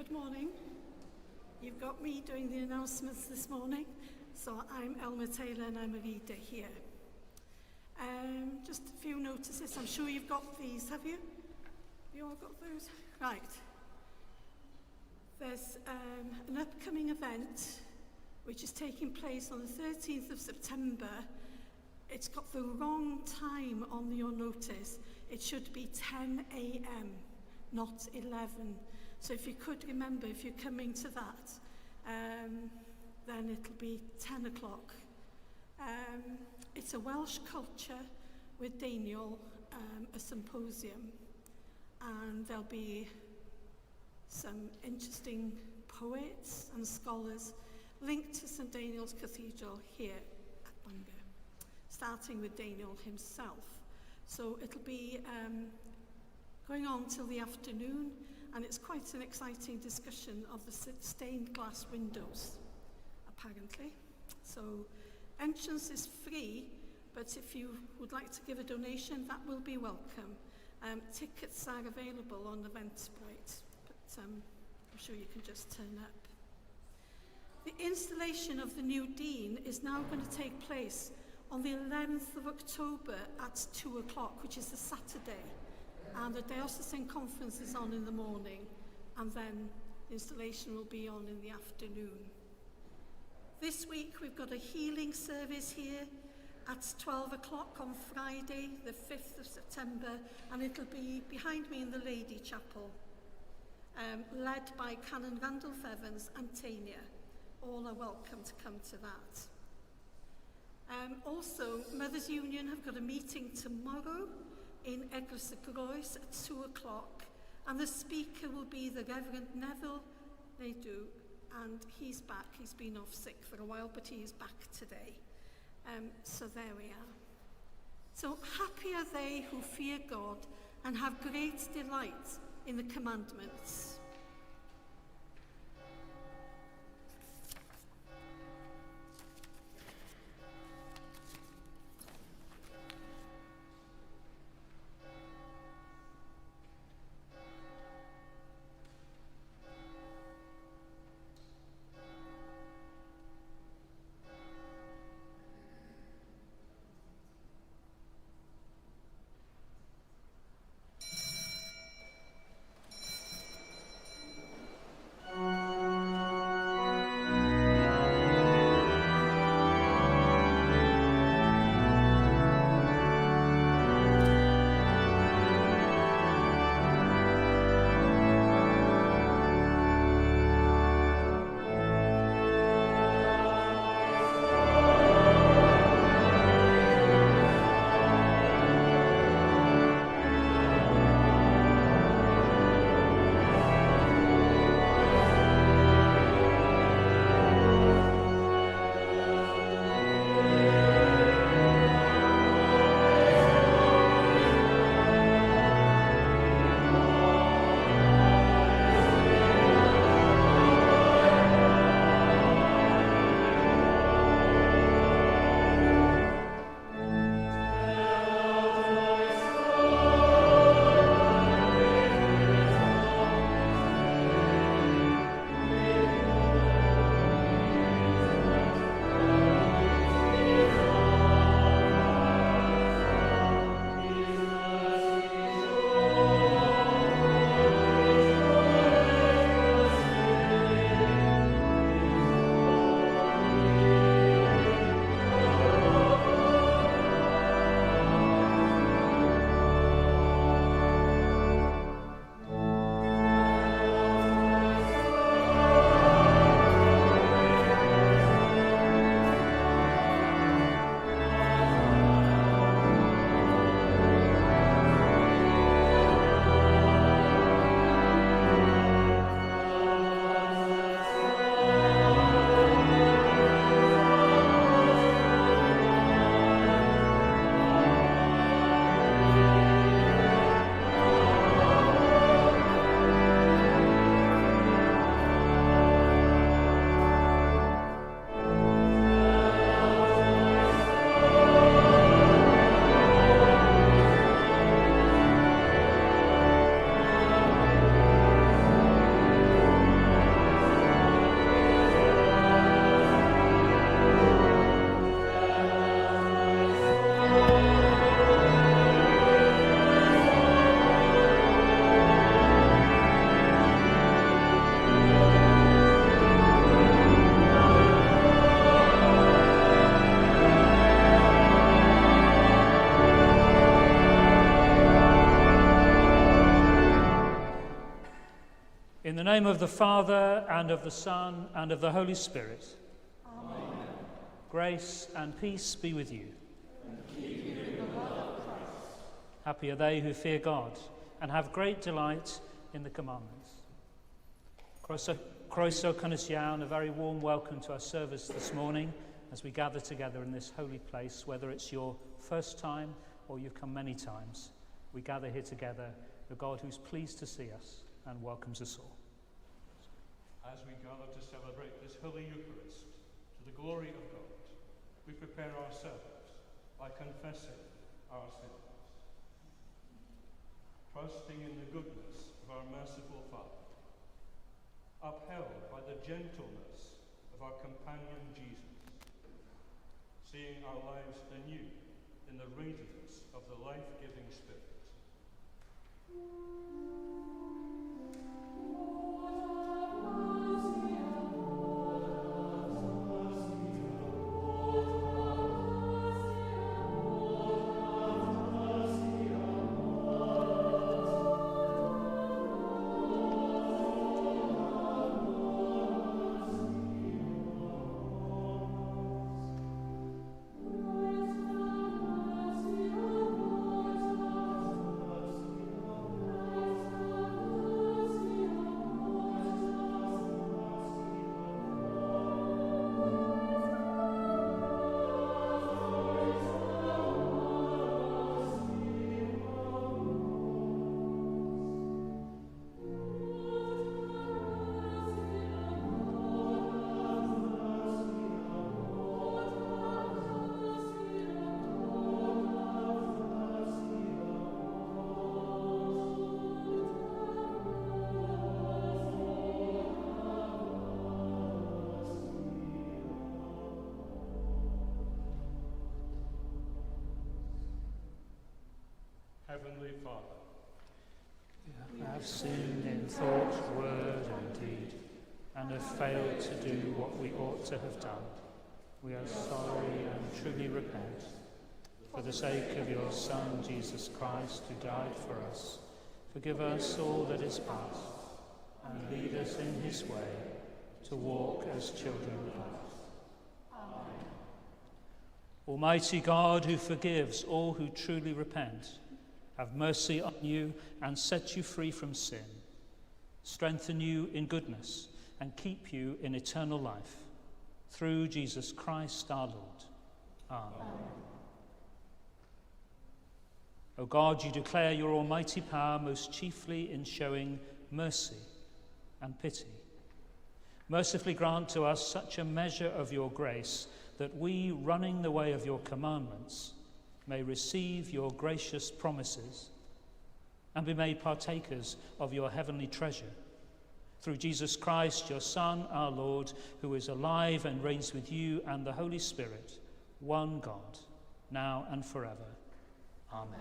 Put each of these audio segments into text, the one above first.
Good morning. You've got me doing the announcements this morning. So I'm Elma Taylor and I'm a reader here. Just a few notices. I'm sure you've got these, have you? Have you all got those? Right. There's an upcoming event which is taking place on the 13th of September. It's got the wrong time on your notice. It should be 10 a.m., not 11. So if you could remember, if you're coming to that, then it'll be 10 o'clock. It's a Welsh culture with Daniel, a symposium, and there'll be some interesting poets and scholars linked to St Daniel's Cathedral here at Bangor, starting with Daniel himself. So it'll be going on till the afternoon, and it's quite an exciting discussion of the stained glass windows, apparently. So entrance is free, but if you would like to give a donation, that will be welcome. Tickets are available on Eventbrite, but I'm sure you can just turn up. The installation of the new dean is now going to take place on the 11th of October at 2 o'clock, which is a Saturday. And the diocesan conference is on in the morning, and then the installation will be on in the afternoon. This week we've got a healing service here at 12 o'clock on Friday, the 5th of September, and it'll be behind me in the Lady Chapel, led by Canon Randolph Evans and Tania. All are welcome to come to that. Also, Mothers Union have got a meeting tomorrow in Eglwys y Groes at 2 o'clock, and the speaker will be the Reverend Neville Nadeau, and he's back. He's been off sick for a while, but he is back today. So there we are. So happy are they who fear God and have great delight in the commandments. In the name of the Father, and of the Son, and of the Holy Spirit. Amen. Grace and peace be with you. And keep you in the love of Christ. Happy are they who fear God and have great delight in the commandments. Croeso Cynesian, a very warm welcome to our service this morning as we gather together in this holy place, whether it's your first time or you've come many times. We gather here together, the God who's pleased to see us and welcomes us all. As we gather to celebrate this Holy Eucharist to the glory of God, we prepare ourselves by confessing our sins. Trusting in the goodness of our merciful Father, upheld by the gentleness of our companion Jesus, seeing our lives anew in the radiance of the life-giving Spirit. Heavenly Father, We have sinned in thought, word, and deed, and have failed to do what we ought to have done. We are sorry and truly repent. For the sake of your Son, Jesus Christ, who died for us, forgive us all that is past, and lead us in his way, to walk as children of light. Amen. Almighty God, who forgives all who truly repent, have mercy on you and set you free from sin, strengthen you in goodness, and keep you in eternal life. Through Jesus Christ our Lord. Amen. O God, you declare your almighty power most chiefly in showing mercy and pity. Mercifully grant to us such a measure of your grace that we, running the way of your commandments, may receive your gracious promises and be made partakers of your heavenly treasure. Through Jesus Christ, your Son, our Lord, who is alive and reigns with you and the Holy Spirit, one God, now and forever. Amen.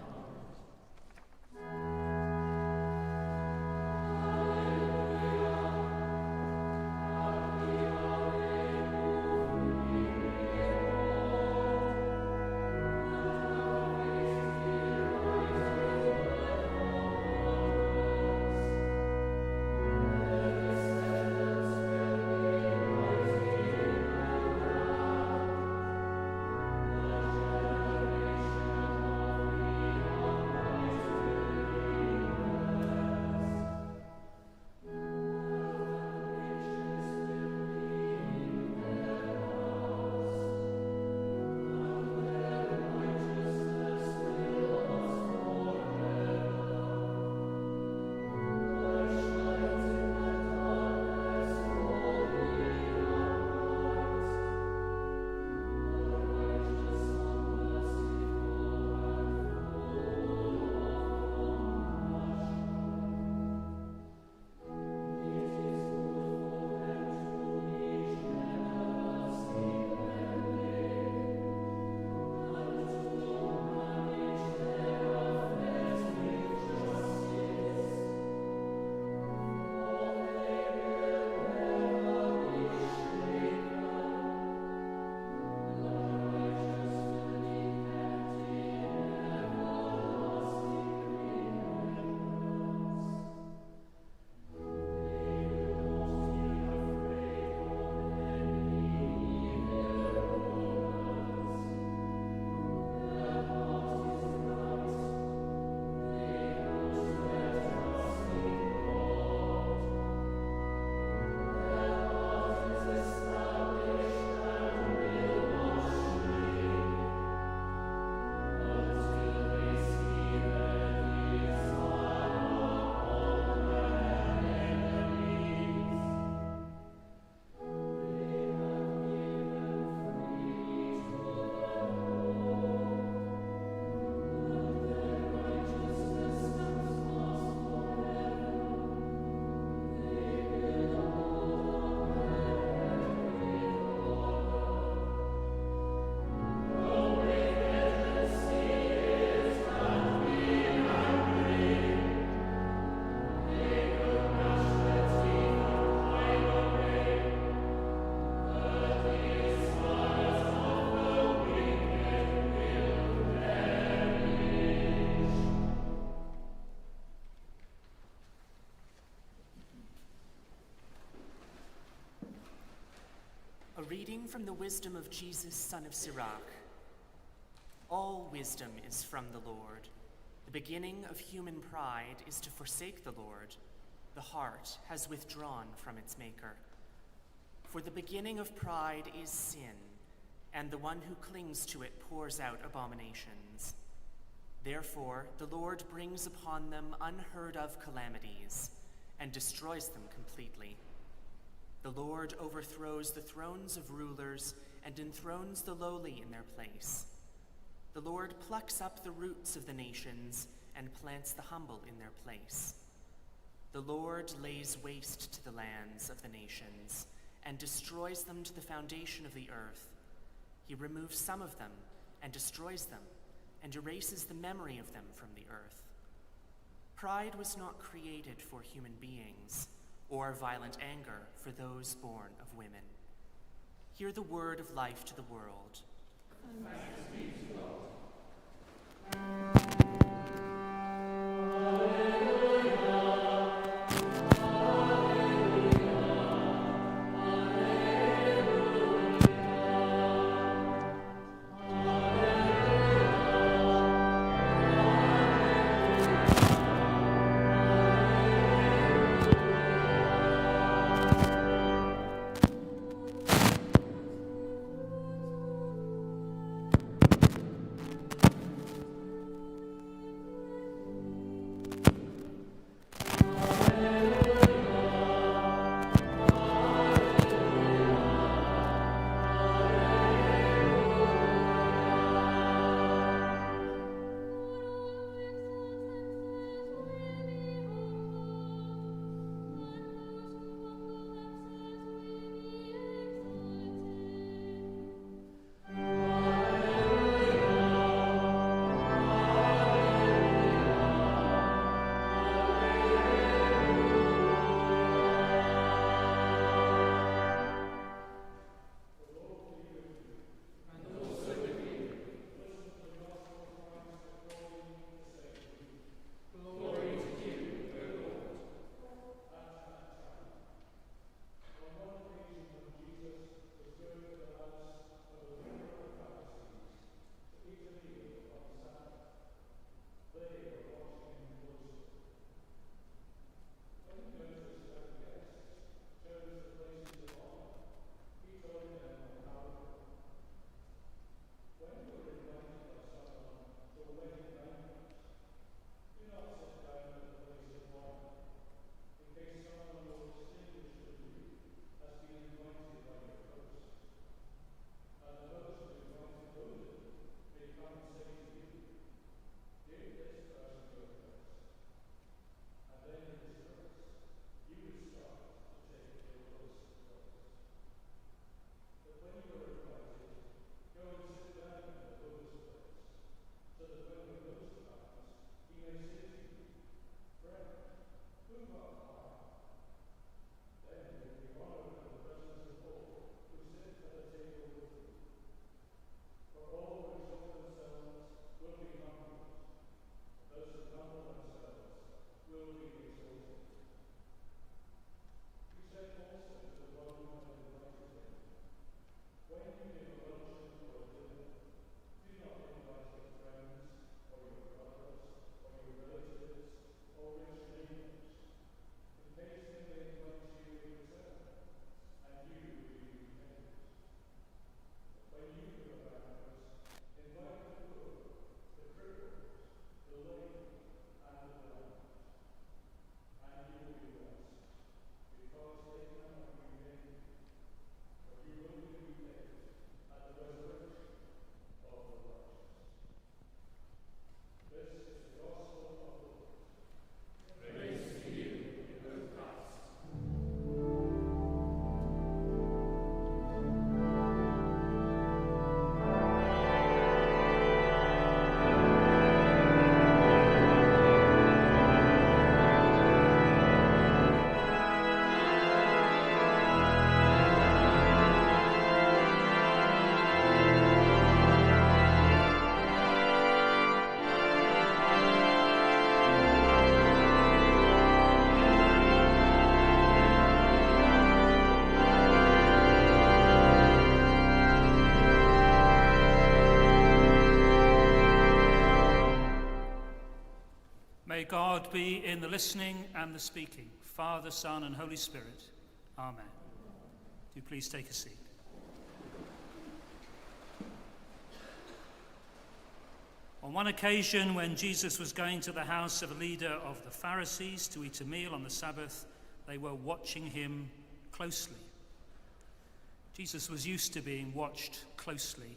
reading from the wisdom of Jesus, son of Sirach. All wisdom is from the Lord. The beginning of human pride is to forsake the Lord. The heart has withdrawn from its Maker. For the beginning of pride is sin, and the one who clings to it pours out abominations. Therefore, the Lord brings upon them unheard of calamities and destroys them completely. The Lord overthrows the thrones of rulers and enthrones the lowly in their place. The Lord plucks up the roots of the nations and plants the humble in their place. The Lord lays waste to the lands of the nations and destroys them to the foundation of the earth. He removes some of them and destroys them and erases the memory of them from the earth. Pride was not created for human beings, or violent anger for those born of women. Hear the word of life to the world. Thanks be to God. God be in the listening and the speaking, Father, Son, and Holy Spirit. Amen. Do please take a seat. On one occasion, when Jesus was going to the house of a leader of the Pharisees to eat a meal on the Sabbath, they were watching him closely. Jesus was used to being watched closely,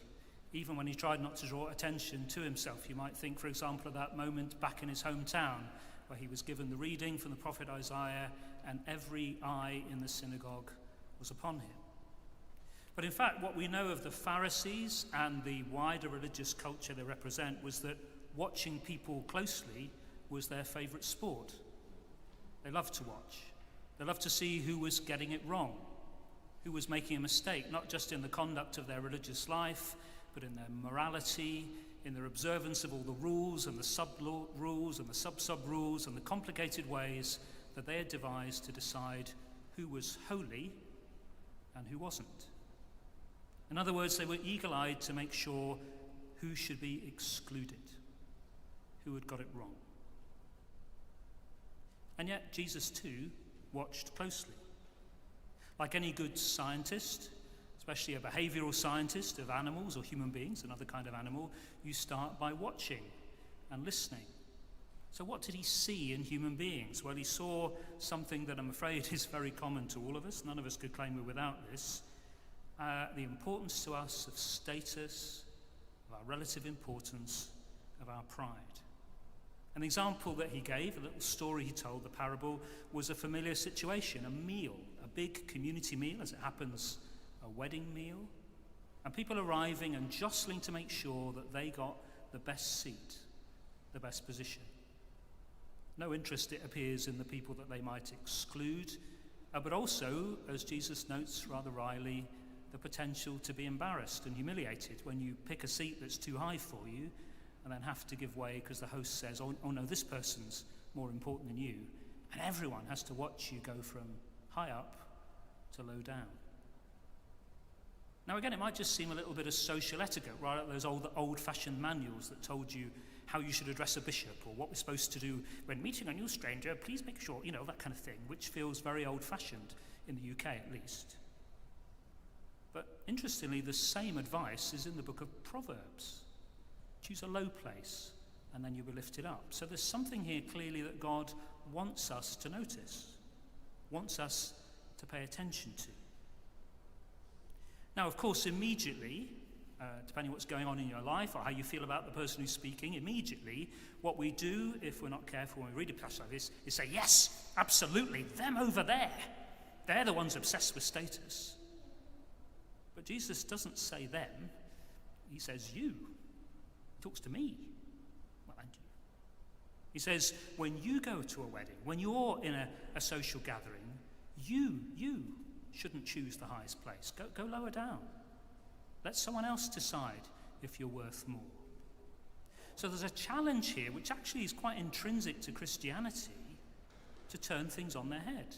even when he tried not to draw attention to himself. You might think, for example, of that moment back in his hometown, where he was given the reading from the prophet Isaiah, and every eye in the synagogue was upon him. But in fact, what we know of the Pharisees and the wider religious culture they represent was that watching people closely was their favourite sport. They loved to watch. They loved to see who was getting it wrong, who was making a mistake, not just in the conduct of their religious life, but in their morality, in their observance of all the rules and the sub-rules and the sub-rules and the complicated ways that they had devised to decide who was holy and who wasn't. In other words, they were eagle-eyed to make sure who should be excluded, who had got it wrong. And yet Jesus too watched closely. Like any good scientist, especially a behavioral scientist of animals or human beings, another kind of animal, you start by watching and listening. So what did he see in human beings? Well, he saw something that I'm afraid is very common to all of us. None of us could claim we're without this. The importance to us of status, of our relative importance, of our pride. An example that he gave, a little story he told, the parable, was a familiar situation, a meal, a big community meal, as it happens, a wedding meal, and people arriving and jostling to make sure that they got the best seat, the best position. No interest, it appears, in the people that they might exclude, but also, as Jesus notes rather wryly, the potential to be embarrassed and humiliated when you pick a seat that's too high for you and then have to give way because the host says, oh no, this person's more important than you, and everyone has to watch you go from high up to low down. Now again, it might just seem a little bit of social etiquette, right? Like those old-fashioned manuals that told you how you should address a bishop or what we're supposed to do when meeting a new stranger, please make sure, that kind of thing, which feels very old-fashioned in the UK at least. But interestingly, the same advice is in the book of Proverbs. Choose a low place, and then you'll be lifted up. So there's something here clearly that God wants us to notice, wants us to pay attention to. Now, of course, immediately, depending on what's going on in your life or how you feel about the person who's speaking, immediately what we do, if we're not careful when we read a passage like this, is say, yes, absolutely, them over there. They're the ones obsessed with status. But Jesus doesn't say them, he says you. He talks to me. Well, and you. He says, when you go to a wedding, when you're in a social gathering, you shouldn't choose the highest place. Go lower down. Let someone else decide if you're worth more. So there's a challenge here, which actually is quite intrinsic to Christianity, to turn things on their head.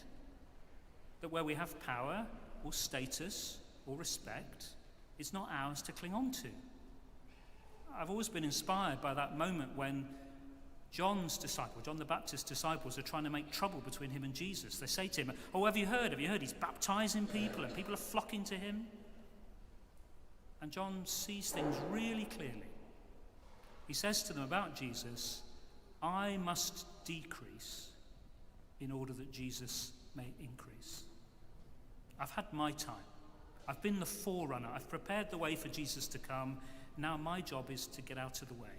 That where we have power or status or respect, it's not ours to cling on to. I've always been inspired by that moment when John the Baptist's disciples are trying to make trouble between him and Jesus. They say to him, oh, have you heard? He's baptizing people and people are flocking to him. And John sees things really clearly. He says to them about Jesus, I must decrease in order that Jesus may increase. I've had my time. I've been the forerunner. I've prepared the way for Jesus to come. Now my job is to get out of the way.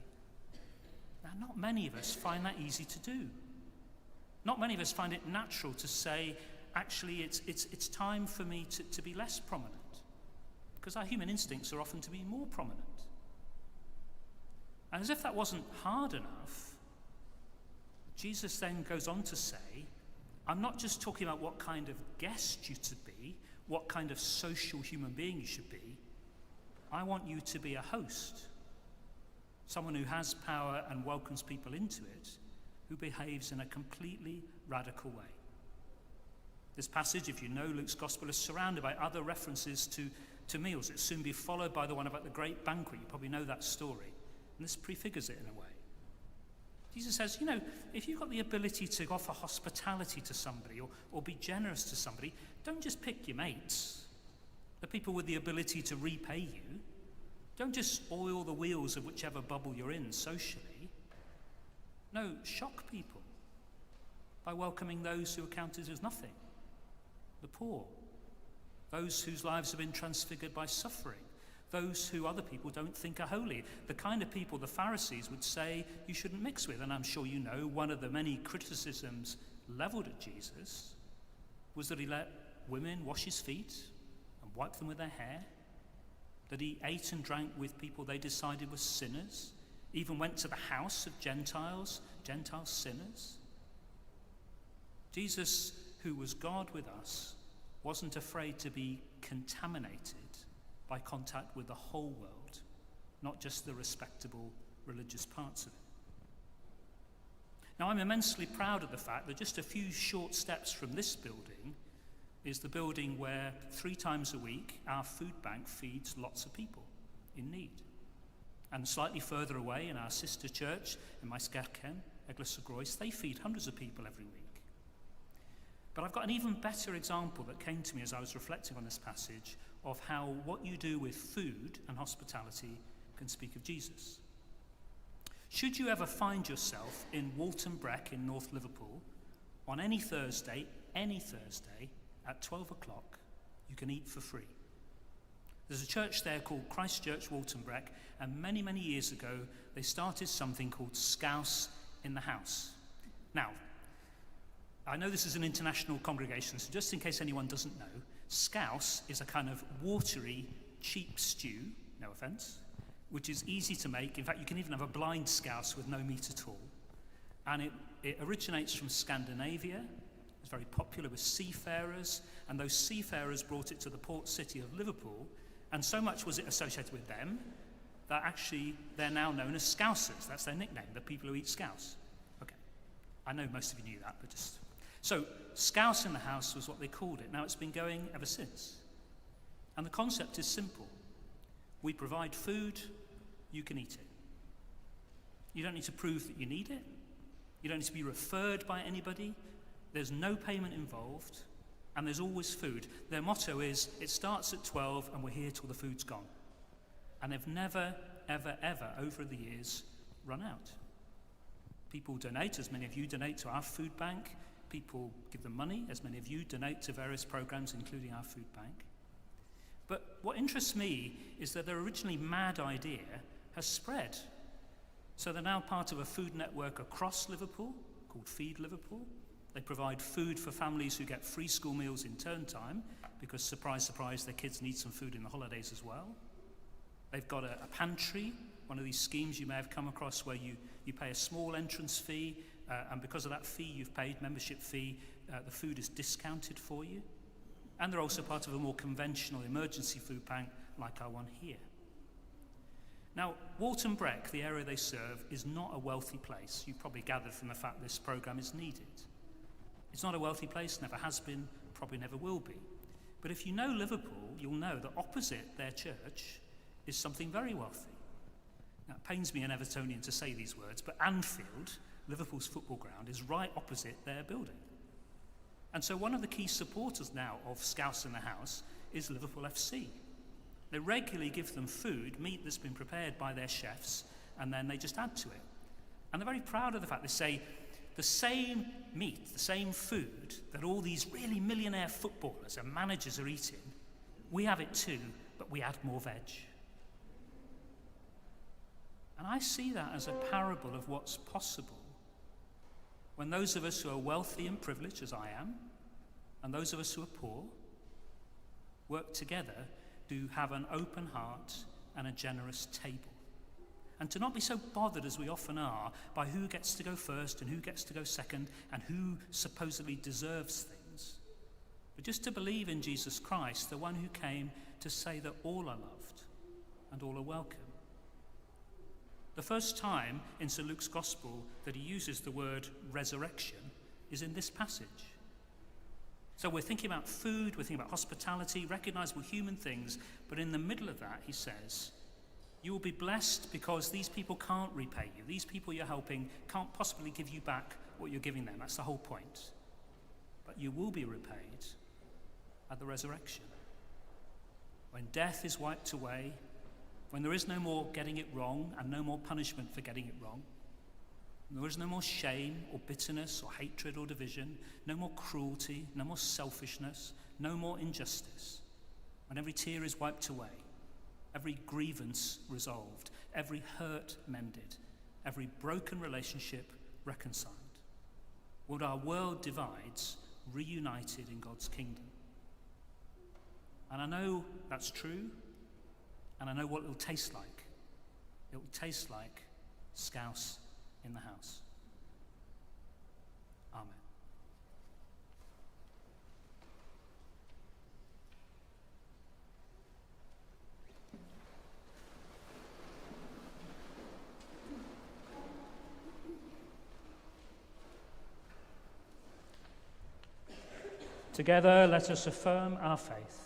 Now, not many of us find that easy to do. Not many of us find it natural to say, actually, it's time for me to be less prominent. Because our human instincts are often to be more prominent. And as if that wasn't hard enough, Jesus then goes on to say, I'm not just talking about what kind of guest you should be, what kind of social human being you should be. I want you to be a host, someone who has power and welcomes people into it, who behaves in a completely radical way. This passage, if you know Luke's Gospel, is surrounded by other references to meals. It'll soon be followed by the one about the great banquet. You probably know that story. And this prefigures it in a way. Jesus says, if you've got the ability to offer hospitality to somebody or be generous to somebody, don't just pick your mates, the people with the ability to repay you. Don't just oil the wheels of whichever bubble you're in socially. No, shock people by welcoming those who are counted as nothing, the poor, those whose lives have been transfigured by suffering, those who other people don't think are holy, the kind of people the Pharisees would say you shouldn't mix with. And I'm sure you know one of the many criticisms levelled at Jesus was that he let women wash his feet and wipe them with their hair, that he ate and drank with people they decided were sinners, even went to the house of Gentile sinners. Jesus, who was God with us, wasn't afraid to be contaminated by contact with the whole world, not just the respectable religious parts of it. Now, I'm immensely proud of the fact that just a few short steps from this building is the building where 3 times a week our food bank feeds lots of people in need. And slightly further away in our sister church, in Maesgerken, Eglwys y Groes, they feed hundreds of people every week. But I've got an even better example that came to me as I was reflecting on this passage of how what you do with food and hospitality can speak of Jesus. Should you ever find yourself in Walton Breck in North Liverpool, on any Thursday at 12 o'clock, you can eat for free. There's a church there called Christ Church Walton Breck, and many, many years ago, they started something called Scouse in the House. Now, I know this is an international congregation, so just in case anyone doesn't know, scouse is a kind of watery, cheap stew, no offence, which is easy to make. In fact, you can even have a blind scouse with no meat at all. And it originates from Scandinavia. It's very popular with seafarers, and those seafarers brought it to the port city of Liverpool, and so much was it associated with them that actually they're now known as Scousers. That's their nickname, the people who eat scouse. Okay, I know most of you knew that, but just... So, Scouse in the House was what they called it. Now, it's been going ever since. And the concept is simple. We provide food, you can eat it. You don't need to prove that you need it. You don't need to be referred by anybody. There's no payment involved, and there's always food. Their motto is, it starts at 12 and we're here till the food's gone. And they've never, ever, ever, over the years, run out. People donate, as many of you donate to our food bank. People give them money, as many of you donate to various programs, including our food bank. But what interests me is that their originally mad idea has spread. So they're now part of a food network across Liverpool called Feed Liverpool. They provide food for families who get free school meals in term time because, surprise, surprise, their kids need some food in the holidays as well. They've got a pantry, one of these schemes you may have come across where you pay a small entrance fee, and because of that fee you've paid, membership fee, the food is discounted for you. And they're also part of a more conventional emergency food bank like our one here. Now, Walton Breck, the area they serve, is not a wealthy place. You probably gathered from the fact this programme is needed. It's not a wealthy place, never has been, probably never will be. But if you know Liverpool, you'll know that opposite their church is something very wealthy. Now, it pains me, an Evertonian, to say these words, but Anfield, Liverpool's football ground, is right opposite their building. And so one of the key supporters now of Scouse in the House is Liverpool FC. They regularly give them food, meat that's been prepared by their chefs, and then they just add to it. And they're very proud of the fact they say the same meat, the same food that all these really millionaire footballers and managers are eating, we have it too, but we add more veg. And I see that as a parable of what's possible when those of us who are wealthy and privileged, as I am, and those of us who are poor, work together to have an open heart and a generous table. And to not be so bothered, as we often are, by who gets to go first and who gets to go second and who supposedly deserves things, but just to believe in Jesus Christ, the one who came to say that all are loved and all are welcome. The first time in St. Luke's Gospel that he uses the word resurrection is in this passage. So we're thinking about food, we're thinking about hospitality, recognizable human things, but in the middle of that he says, You will be blessed because these people can't repay you. These people you're helping can't possibly give you back what you're giving them. That's the whole point. But you will be repaid at the resurrection. When death is wiped away, when there is no more getting it wrong and no more punishment for getting it wrong, there is no more shame or bitterness or hatred or division, no more cruelty, no more selfishness, no more injustice. When every tear is wiped away, every grievance resolved, every hurt mended, every broken relationship reconciled, what our world divides, reunited in God's kingdom. And I know that's true, and I know what it will taste like. It will taste like scouse in the house. Amen. Together, let us affirm our faith.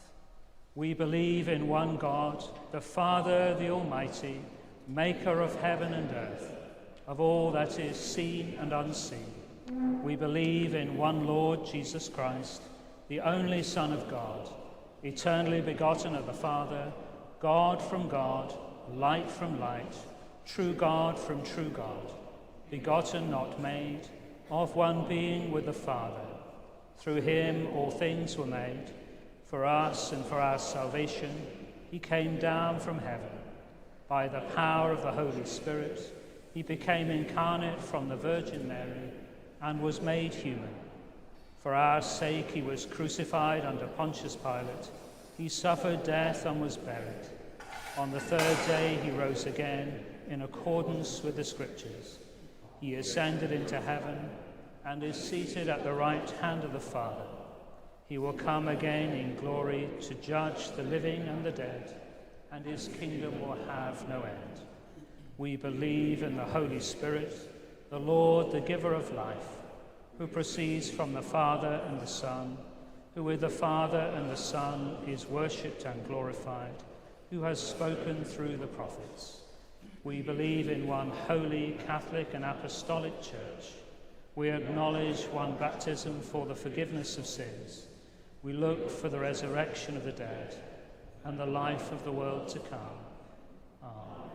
We believe in one God, the Father, the Almighty, maker of heaven and earth, of all that is seen and unseen. We believe in one Lord Jesus Christ, the only Son of God, eternally begotten of the Father, God from God, light from light, true God from true God, begotten, not made, of one being with the Father. Through him all things were made. For us and for our salvation, he came down from heaven. By the power of the Holy Spirit, he became incarnate from the Virgin Mary and was made human. For our sake he was crucified under Pontius Pilate. He suffered death and was buried. On the third day he rose again in accordance with the Scriptures. He ascended into heaven and is seated at the right hand of the Father. He will come again in glory to judge the living and the dead, and his kingdom will have no end. We believe in the Holy Spirit, the Lord, the giver of life, who proceeds from the Father and the Son, who with the Father and the Son is worshipped and glorified, who has spoken through the prophets. We believe in one holy, Catholic and Apostolic Church. We acknowledge one baptism for the forgiveness of sins. We look for the resurrection of the dead and the life of the world to come. Amen.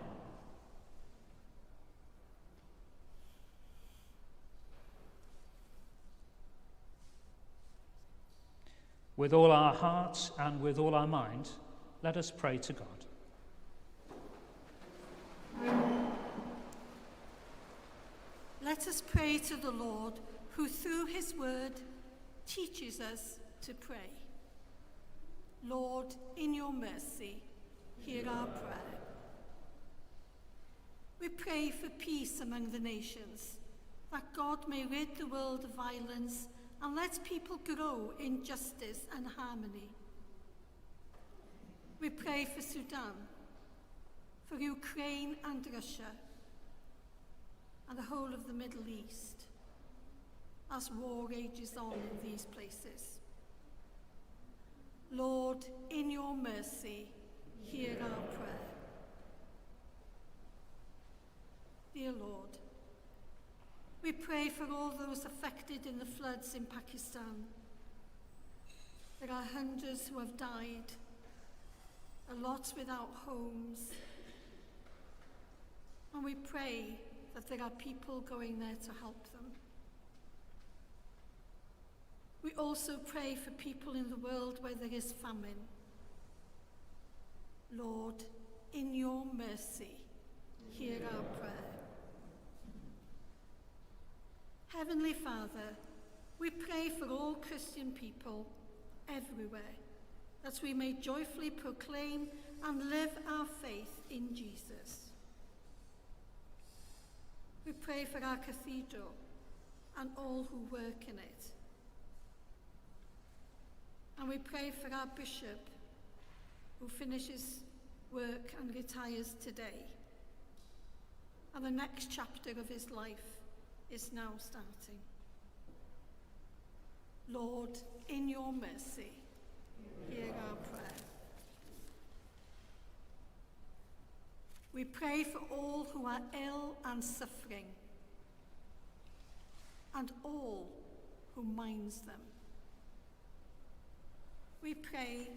With all our hearts and with all our mind, let us pray to God. Let us pray to the Lord, who through his word teaches us to pray. Lord, in your mercy, hear our prayer. We pray for peace among the nations, that God may rid the world of violence and let people grow in justice and harmony. We pray for Sudan, for Ukraine and Russia, and the whole of the Middle East, as war rages on in these places. Lord, in your mercy, hear our prayer. Dear Lord, we pray for all those affected in the floods in Pakistan. There are hundreds who have died, a lot without homes, and we pray that there are people going there to help them. We also pray for people in the world where there is famine. Lord, in your mercy, hear our prayer. Heavenly Father, we pray for all Christian people everywhere, that we may joyfully proclaim and live our faith in Jesus. We pray for our cathedral and all who work in it. And we pray for our bishop, who finishes work and retires today. And the next chapter of his life is now starting. Lord, in your mercy, hear our prayer. We pray for all who are ill and suffering, and all who minds them. We pray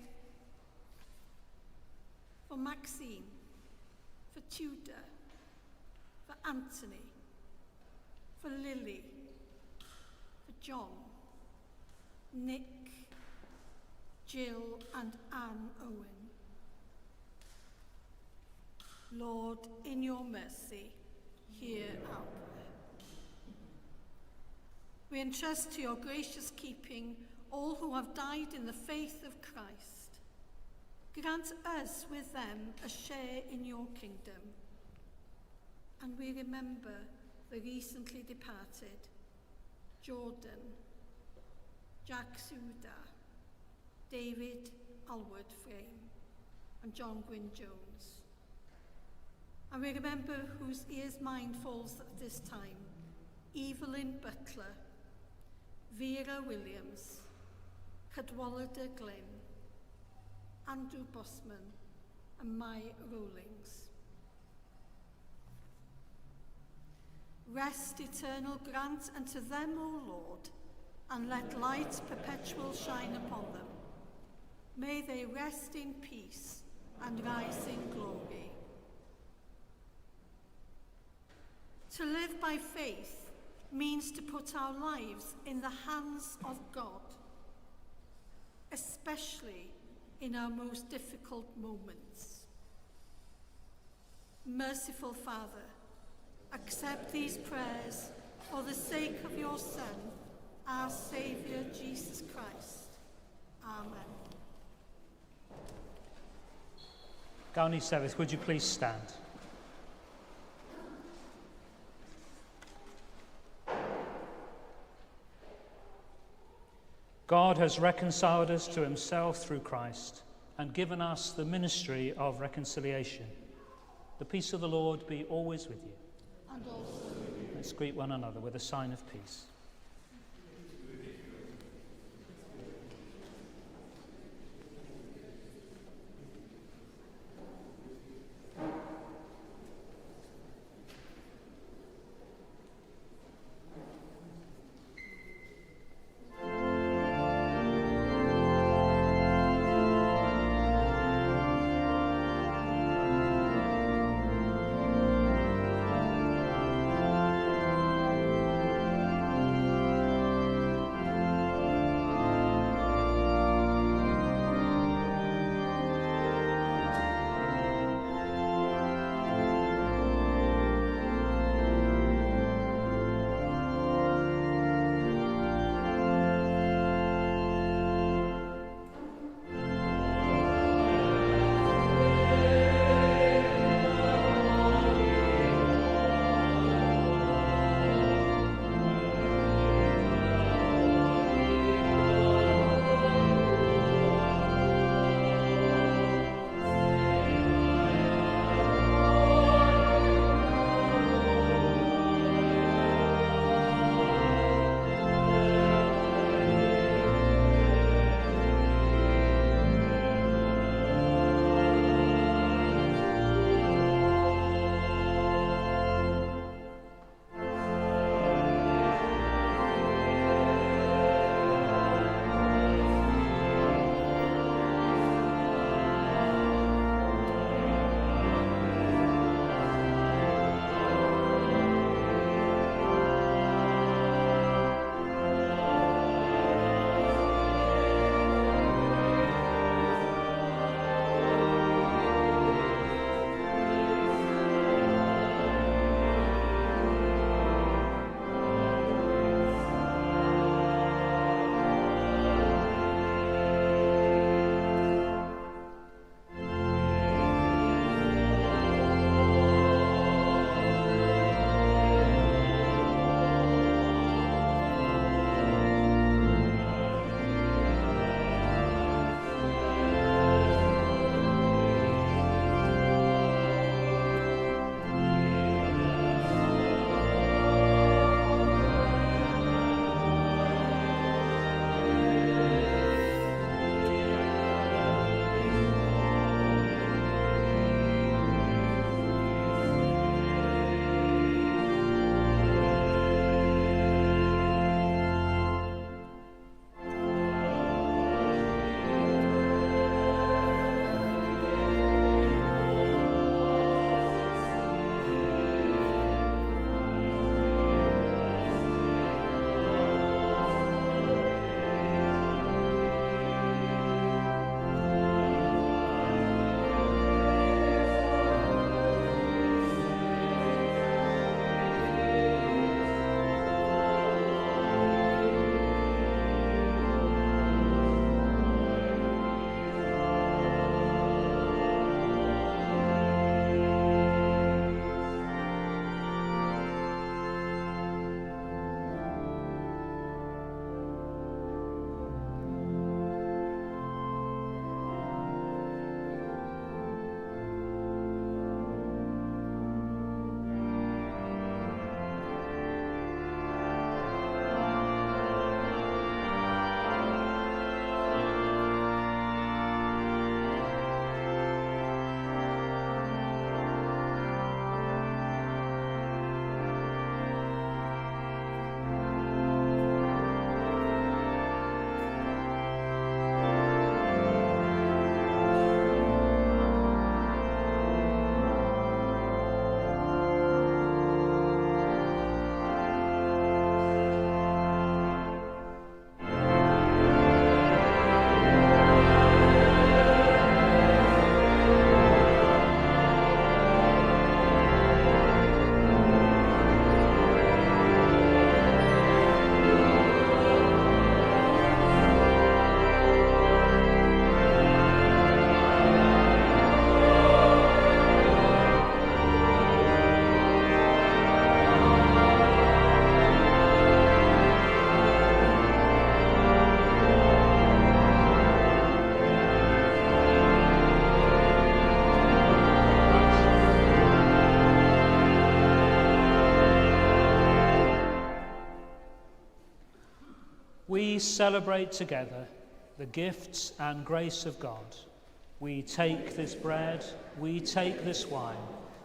for Maxine, for Tudor, for Anthony, for Lily, for John, Nick, Jill and Anne Owen. Lord, in your mercy, hear our prayer. We entrust to your gracious keeping all who have died in the faith of Christ. Grant us with them a share in your kingdom. And we remember the recently departed Jordan, Jack Suda, David Alwood Frame, and John Gwyn Jones. And we remember whose ears mine falls at this time: Evelyn Butler, Vera Williams, Cadwallader Glynn, Andrew Bosman, and Mai Rowlings. Rest eternal grant unto them, O Lord, and let light perpetual shine upon them. May they rest in peace and rise in glory. To live by faith means to put our lives in the hands of God, especially in our most difficult moments. Merciful Father, accept these prayers for the sake of your Son, our Saviour, Jesus Christ. Amen. Gowni Sefyll, would you please stand? God has reconciled us to himself through Christ and given us the ministry of reconciliation. The peace of the Lord be always with you. And also with you. Let's greet one another with a sign of peace. we celebrate together the gifts and grace of God. We take this bread, we take this wine,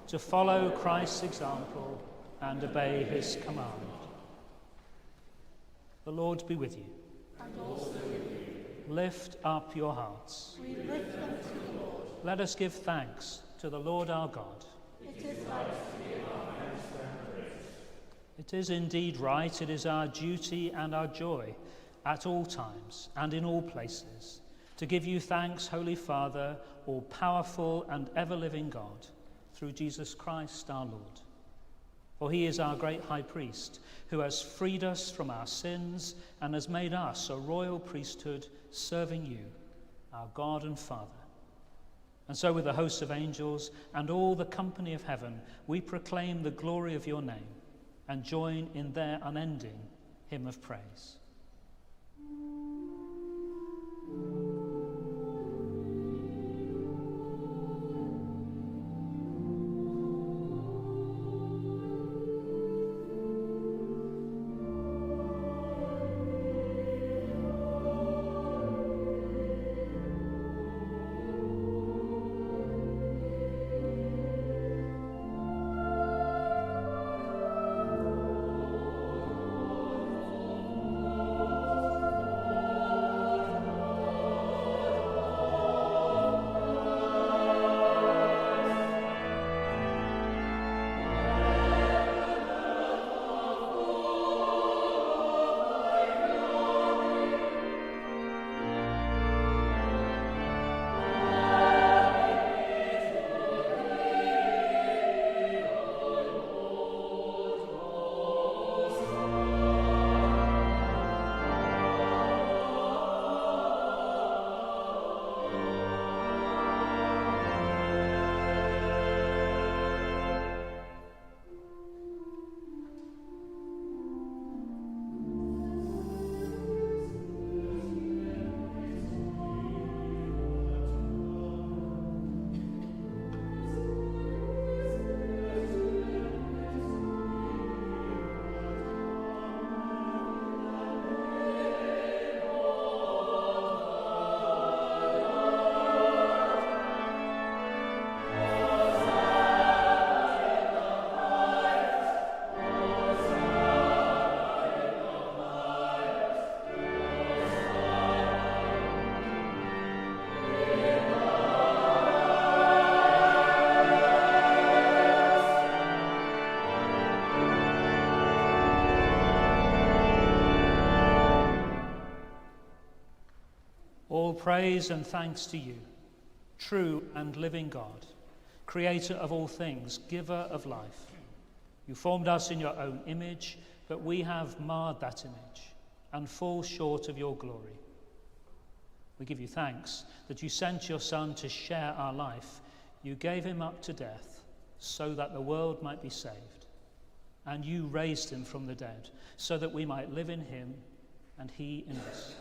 to follow Christ's example and obey his command. The Lord be with you. And also with you. Lift up your hearts. We lift them to the Lord. Let us give thanks to the Lord our God. It is right to give our thanks and praise. It is indeed right, it is our duty and our joy at all times and in all places to give you thanks, Holy Father, all powerful and ever-living God, through Jesus Christ our Lord. For he is our great high priest, who has freed us from our sins and has made us a royal priesthood serving you, our God and Father. And so with the hosts of angels and all the company of heaven, we proclaim the glory of your name and join in their unending hymn of praise. All praise and thanks to you, true and living God, creator of all things, giver of life. You formed us in your own image, but we have marred that image and fall short of your glory. We give you thanks that you sent your Son to share our life. You gave him up to death so that the world might be saved. And you raised him from the dead so that we might live in him and he in us.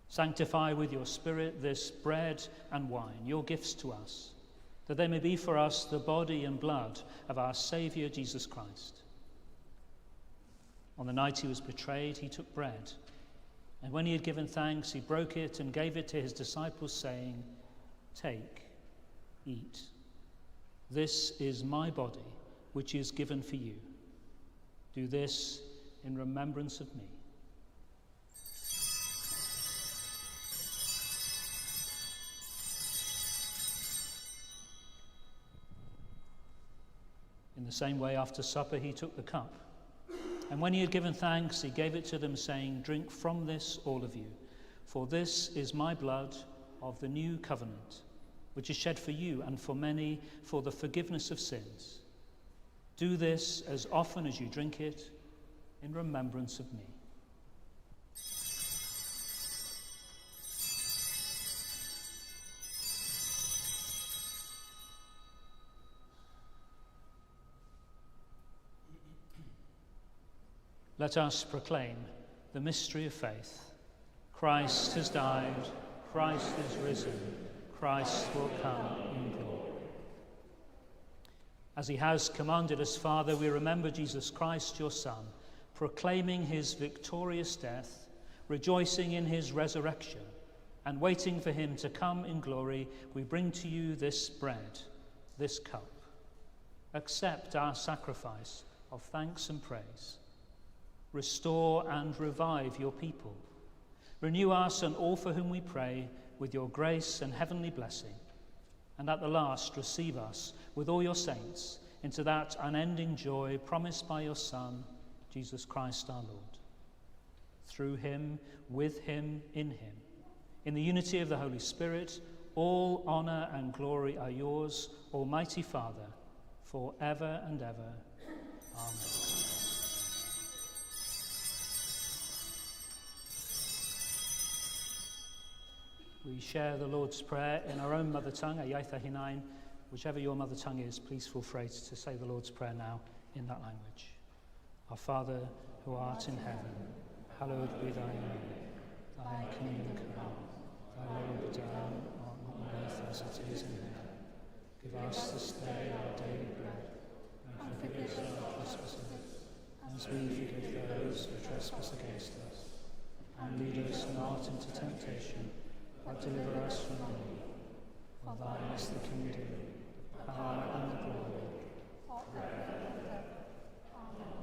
Sanctify with your Spirit this bread and wine, your gifts to us, that they may be for us the body and blood of our Saviour Jesus Christ. On the night he was betrayed, he took bread, and when he had given thanks, he broke it and gave it to his disciples, saying, "Take, eat. This is my body, which is given for you. Do this in remembrance of me." In the same way, after supper, he took the cup. And when he had given thanks, he gave it to them, saying, "Drink from this, all of you, for this is my blood of the new covenant, which is shed for you and for many for the forgiveness of sins. Do this as often as you drink it in remembrance of me." Let us proclaim the mystery of faith. Christ has died, Christ is risen, Christ will come in glory. As he has commanded us, Father, we remember Jesus Christ, your Son, proclaiming his victorious death rejoicing in his resurrection and waiting for him to come in glory, we bring to you this bread, this cup. Accept our sacrifice of thanks and praise. Restore and revive your people. Renew us and all for whom we pray with your grace and heavenly blessing. And at the last, receive us with all your saints into that unending joy promised by your Son, Jesus Christ our Lord. Through him, with him, in the unity of the Holy Spirit, all honour and glory are yours, Almighty Father, for ever and ever. Amen. We share the Lord's Prayer in our own mother tongue, a iaith a hunain. Whichever your mother tongue is, please feel free to say the Lord's Prayer now in that language. Our Father, who art in heaven, hallowed be thy name. Thy kingdom come, thy will be done on earth as it is in heaven. Give us this day our daily bread, and forgive us our trespasses, as we forgive those who trespass against us. And lead us not into temptation, but deliver us from evil. For thine is the kingdom, the power, and the glory, forever and ever. Amen.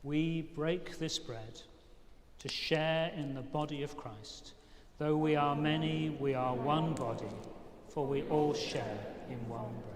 We break this bread to share in the body of Christ. Though we are many, we are one body, for we all share in one bread.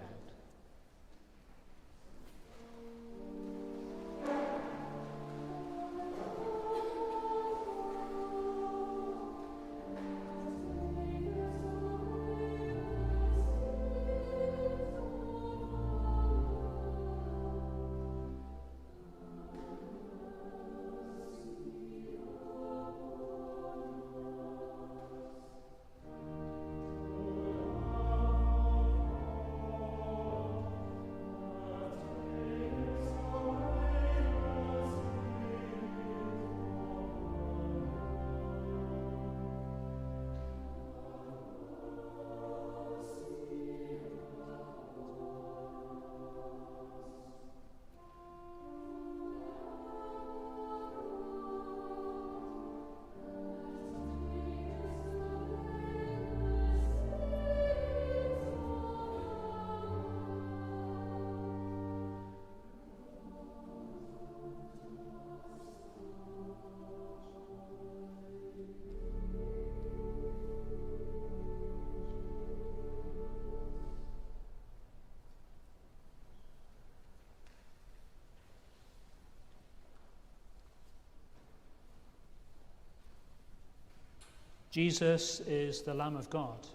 Jesus is the Lamb of God,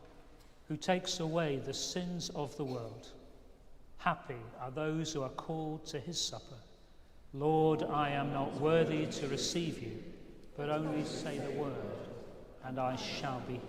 who takes away the sins of the world. Happy are those who are called to his supper. Lord, I am not worthy to receive you, but only say the word, and I shall be healed.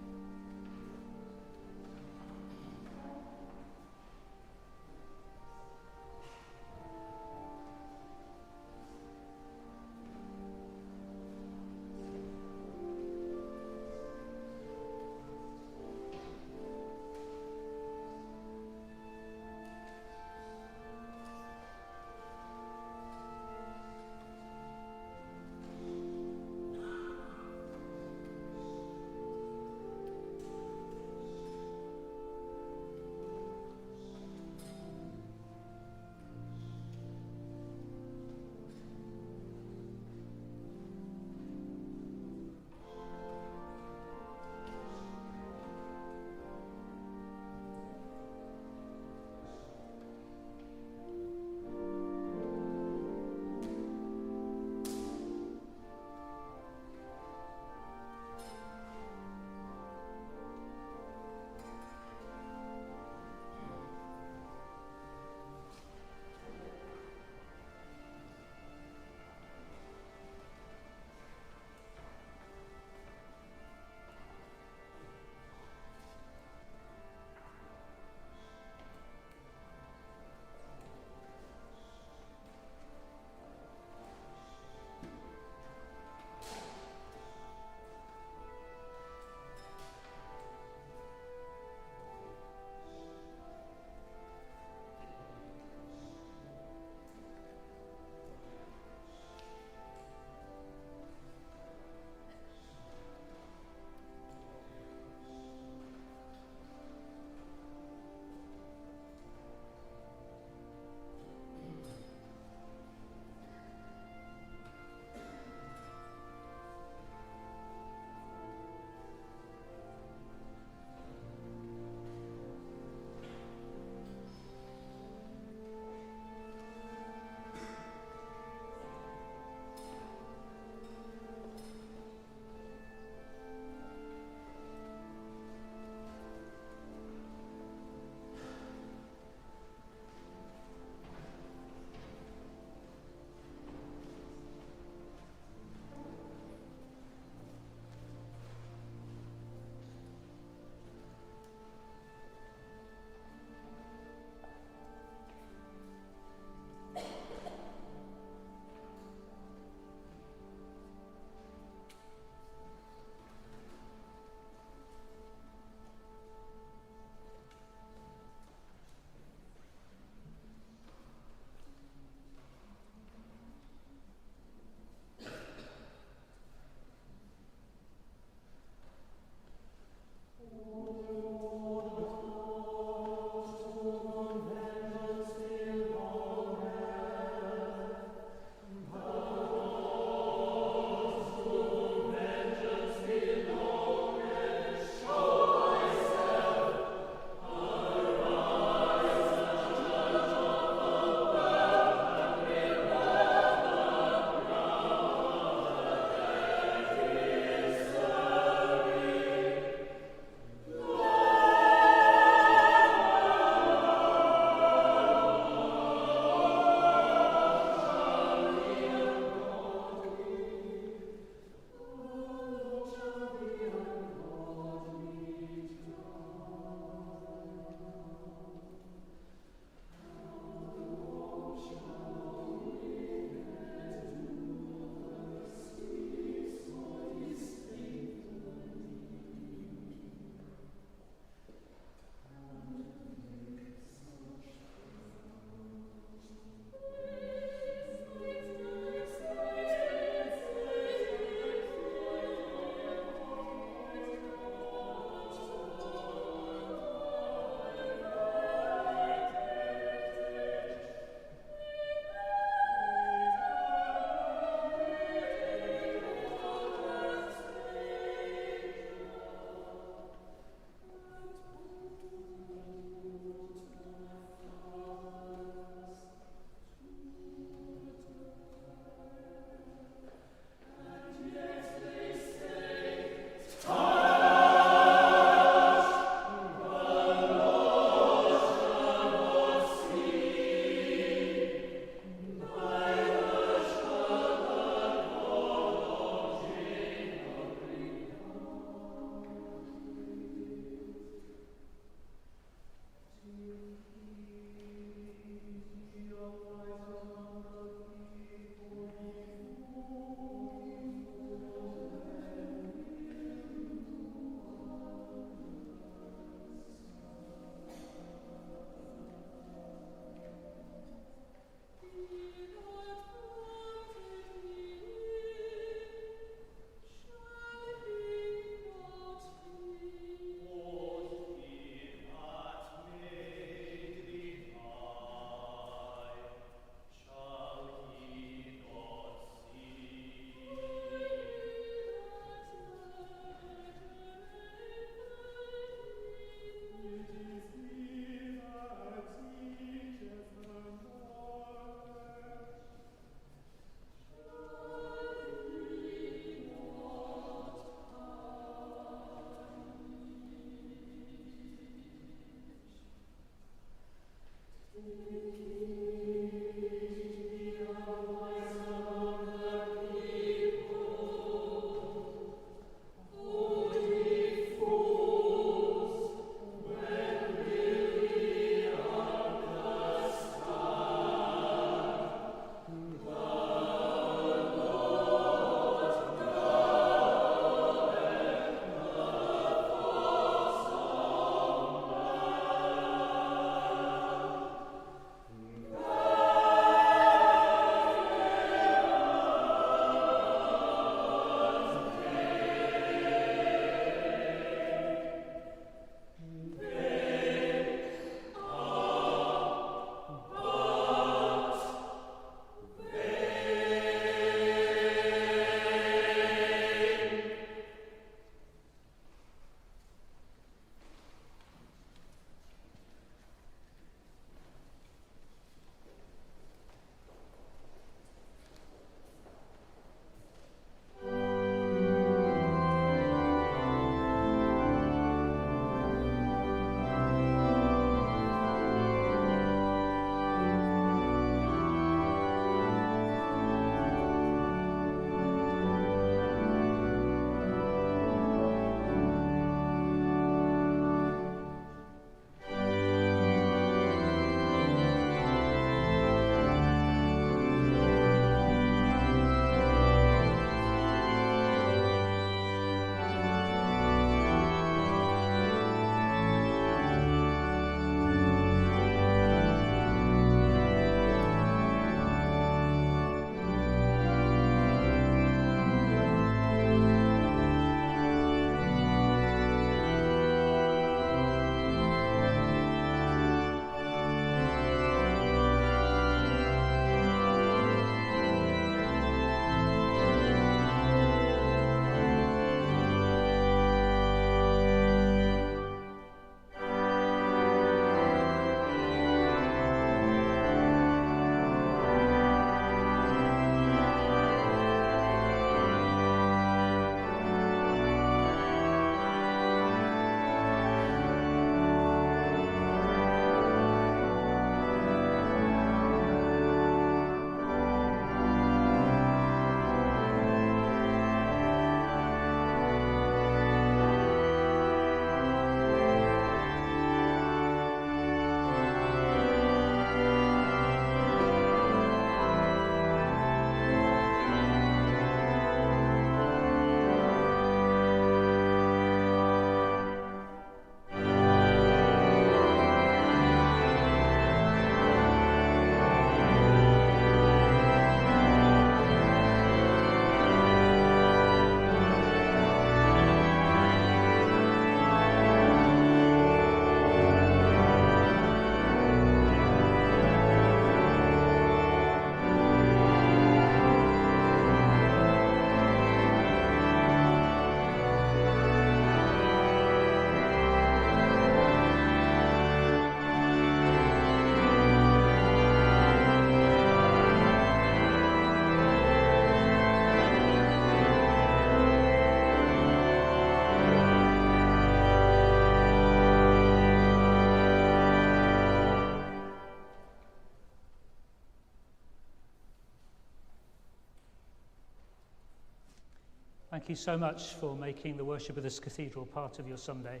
Thank you so much for making the worship of this cathedral part of your Sunday.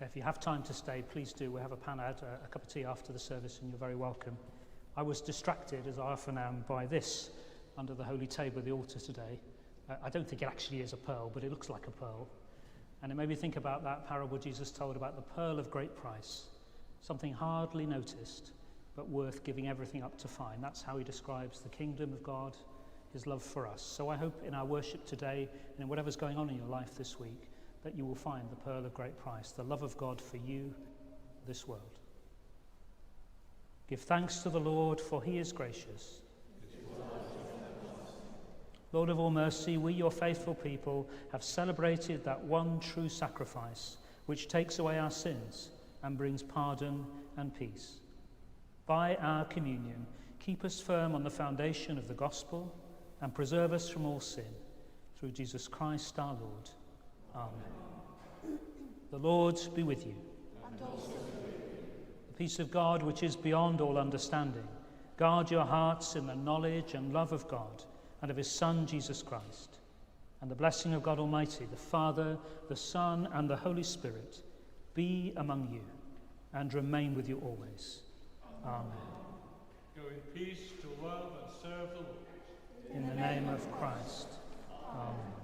If you have time to stay, please do. We have a panad, a cup of tea after the service, and you're very welcome. I was distracted, as I often am, by this under the holy table of the altar today. I don't think it actually is a pearl, but it looks like a pearl. And it made me think about that parable Jesus told about the pearl of great price, something hardly noticed, but worth giving everything up to find. That's how he describes the kingdom of God, his love for us. So I hope in our worship today, and in whatever's going on in your life this week, that you will find the pearl of great price, the love of God for you, this world. Give thanks to the Lord, for he is gracious. Lord of all mercy, we, your faithful people, have celebrated that one true sacrifice, which takes away our sins and brings pardon and peace. By our communion, keep us firm on the foundation of the gospel and preserve us from all sin. Through Jesus Christ our Lord. Amen. The Lord be with you. And also with you. The peace of God, which is beyond all understanding, guard your hearts in the knowledge and love of God and of his Son, Jesus Christ. And the blessing of God Almighty, the Father, the Son, and the Holy Spirit be among you and remain with you always. Amen. Go in peace to love and serve the Lord. In the name of Christ. Amen.